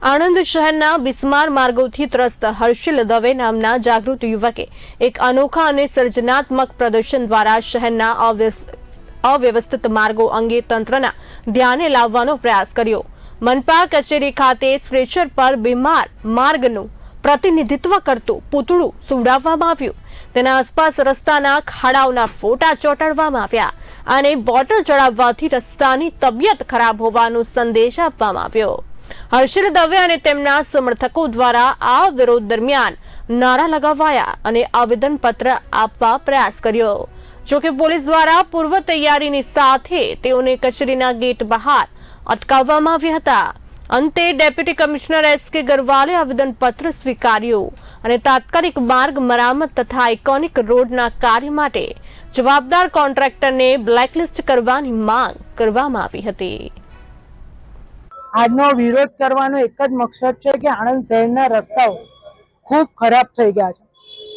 આણંદ શહેરના બિસ્માર માર્ગોથી ત્રસ્ત હર્ષિલ દવે નામના જાગૃત યુવકે એક અનોખા અને સર્જનાત્મક પ્રદર્શન દ્વારા શહેરના અવ્યવસ્થિત માર્ગો અંગે તંત્રના ધ્યાને લાવવાનો પ્રયાસ કર્યો। મનપા કચેરી ખાતે સ્ટ્રેચર પર બિસ્માર માર્ગનું પ્રતિનિધિત્વ કરતું પૂતળું સુવડાવવામાં આવ્યું। તેના આસપાસ રસ્તાના ખાડાઓના ફોટા ચોંટાડવામાં આવ્યા અને બોટલ ચડાવવાથી રસ્તાની તબિયત ખરાબ હોવાનો સંદેશ આપવામાં આવ્યો। હર્ષિલ દવે અને તેમના સમર્થકો દ્વારા આ વિરોધ દરમિયાન નારા લગાવાયા અને આવેદનપત્ર આપવા પ્રયાસ કર્યો। જોકે પોલીસ દ્વારા પૂર્વ તૈયારીની સાથે તેઓને કચેરીના ગેટ બહાર અટકાવવામાં આવ્યા હતા। અંતે ડેપ્યુટી કમિશનર એસ.કે. ગરવાલે આવેદનપત્ર સ્વીકાર્યું અને તાત્કાલિક માર્ગ મરામત તથા આઇકોનિક રોડના કાર્ય માટે જવાબદાર કોન્ટ્રાક્ટરને બ્લેકલિસ્ટ કરવાની માંગ કરવામાં આવી હતી। આજનો વિરોધ કરવાનો એક જ મકસદ છે કે આણંદ શહેરના રસ્તાઓ ખૂબ ખરાબ થઈ ગયા છે।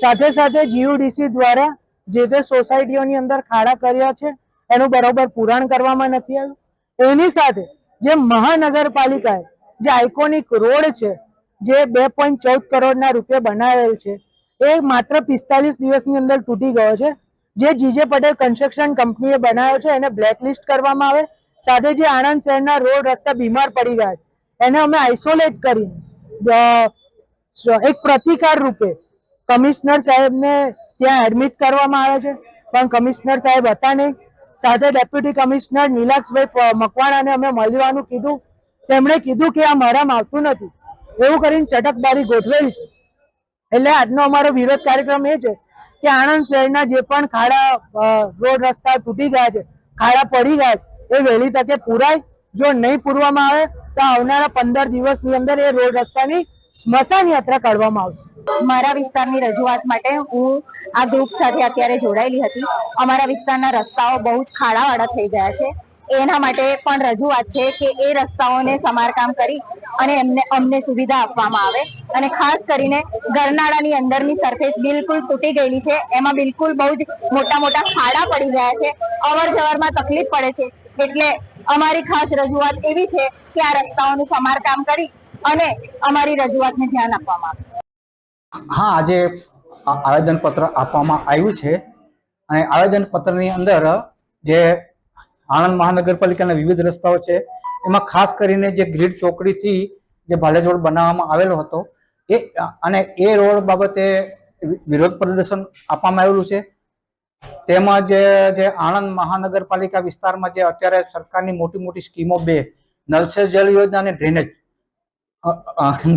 સાથે સાથે જીયુડીસી દ્વારા જે તે સોસાયટીઓની અંદર ખાડા કર્યા છે એનું બરોબર પુરાણ કરવામાં નથી આવ્યું। એની સાથે જે મહાનગરપાલિકાએ જે આઇકોનિક રોડ છે જે 2.14 કરોડના રૂપિયા બનાવેલ છે એ માત્ર 45 દિવસની અંદર તૂટી ગયો છે। જે જીજે પટેલ કન્સ્ટ્રક્શન કંપનીએ બનાવ્યો છે એને બ્લેકલિસ્ટ કરવામાં આવે। સાથે જે આણંદ શહેરના રોડ રસ્તા બીમાર પડી ગયા એને અમે આઇસોલેટ કરી એક પ્રતિકાર રૂપે કમિશનર સાહેબને ત્યાં એડમિટ કરવામાં આવે છે, પણ કમિશનર સાહેબ હતા નહીં। સાથે ડેપ્યુટી કમિશનર નીલાક્ષભાઈ મકવાણાને અમે મળવાનું કીધું, તેમણે કીધું કે આ મારામાં આવતું નથી, એવું કરીને ચટકદારી ગોઠવેલ છે। એટલે આજનો અમારો વિરોધ કાર્યક્રમ એ છે કે આણંદ શહેરના જે પણ ખાડા રોડ રસ્તા તૂટી ગયા છે, ખાડા પડી ગયા એ વહેલી તકે પૂરાય। જો નહીં પૂરવામાં આવે તો આવનારા 15 દિવસની અંદર એ રોડ રસ્તાની સ્મશાન યાત્રા કાઢવામાં આવશે। મારા વિસ્તારની રજૂઆત માટે હું આ ગ્રુપ સાથે અત્યારે જોડાયેલી હતી। અમારા વિસ્તારના રસ્તાઓ બહુ જ ખાડાવાળા થઈ ગયા છે, એના માટે પણ રજૂઆત છે કે એ રસ્તાઓને સમારકામ કરી અને અમને સુવિધા આપવામાં આવે। અને ખાસ કરીને ગરનાળાની અંદરની સરફેસ બિલકુલ તૂટી ગયેલી છે, એમાં બિલકુલ બહુ જ મોટા મોટા ખાડા પડી ગયા છે, અવર જવરમાં તકલીફ પડે છે। એટલે અમારી ખાસ રજૂઆત એવી છે કે આ રસ્તાઓનું સમારકામ કરી અને અમારી રજૂઆતને ધ્યાન આપવામાં આવે। હા, આજે આવેદનપત્ર આપવામાં આવ્યું છે અને આવેદનપત્રની અંદર જે આણંદ મહાનગરપાલિકાના વિવિધ રસ્તાઓ છે એમાં ખાસ કરીને જે ગ્રીડ ચોકડીથી જે ભાલેજ રોડ બનાવવામાં આવેલો હતો એ રોડ બાબતે વિરોધ પ્રદર્શન આપવામાં આવેલું છે। તેમજ જે આણંદ મહાનગરપાલિકા વિસ્તારમાં જે અત્યારે સરકારની મોટી મોટી સ્કીમો નલ સે જલ યોજના અને ડ્રેનેજ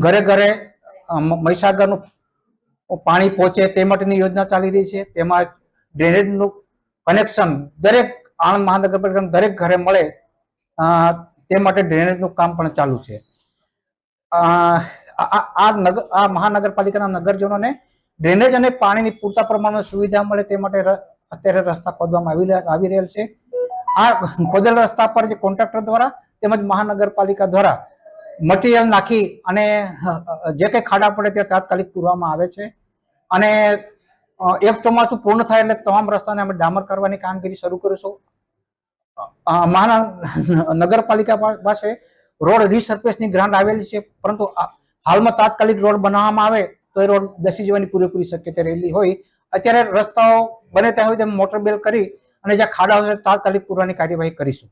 ઘરે ઘરે મહીસાગરનું પાણી પહોંચે તે માટેની યોજના ચાલી રહી છે। તેમાં ડ્રેનેજનું કનેક્શન દરેક આણંદ મહાનગરપાલિકાના દરેક ઘરે મળે તે માટે ડ્રેનેજનું કામ પણ ચાલુ છે। આ મહાનગરપાલિકાના નગરજનોને ડ્રેનેજ અને પાણીની પૂરતા પ્રમાણમાં સુવિધા મળે તે માટે અત્યારે રસ્તા ખોદવામાં આવી રહેલ છે। આ ખોદેલ રસ્તા પર જે કોન્ટ્રાક્ટર દ્વારા તેમજ મહાનગરપાલિકા દ્વારા મટીરિયલ નાખી અને જે કંઈ ખાડા પડે તે તાત્કાલિક પૂરવામાં આવે છે અને એક ચોમાસું પૂર્ણ થાય એટલે તમામ રસ્તાને અમે ડામર કરવાની કામગીરી શરૂ કરીશું। નગરપાલિકા પાસે રોડ રીસર્ફેસની ગ્રાન્ટ આવેલી છે, પરંતુ હાલમાં તાત્કાલિક રોડ બનાવવામાં આવે તો એ રોડ બેસી જવાની પૂરેપૂરી શક્યતા રહેલી હોય। અત્યારે રસ્તાઓ બને ત્યાં સુધી મોટર બેલ કરી અને જ્યાં ખાડા હોય તાત્કાલિક પૂરવાની કાર્યવાહી કરીશું।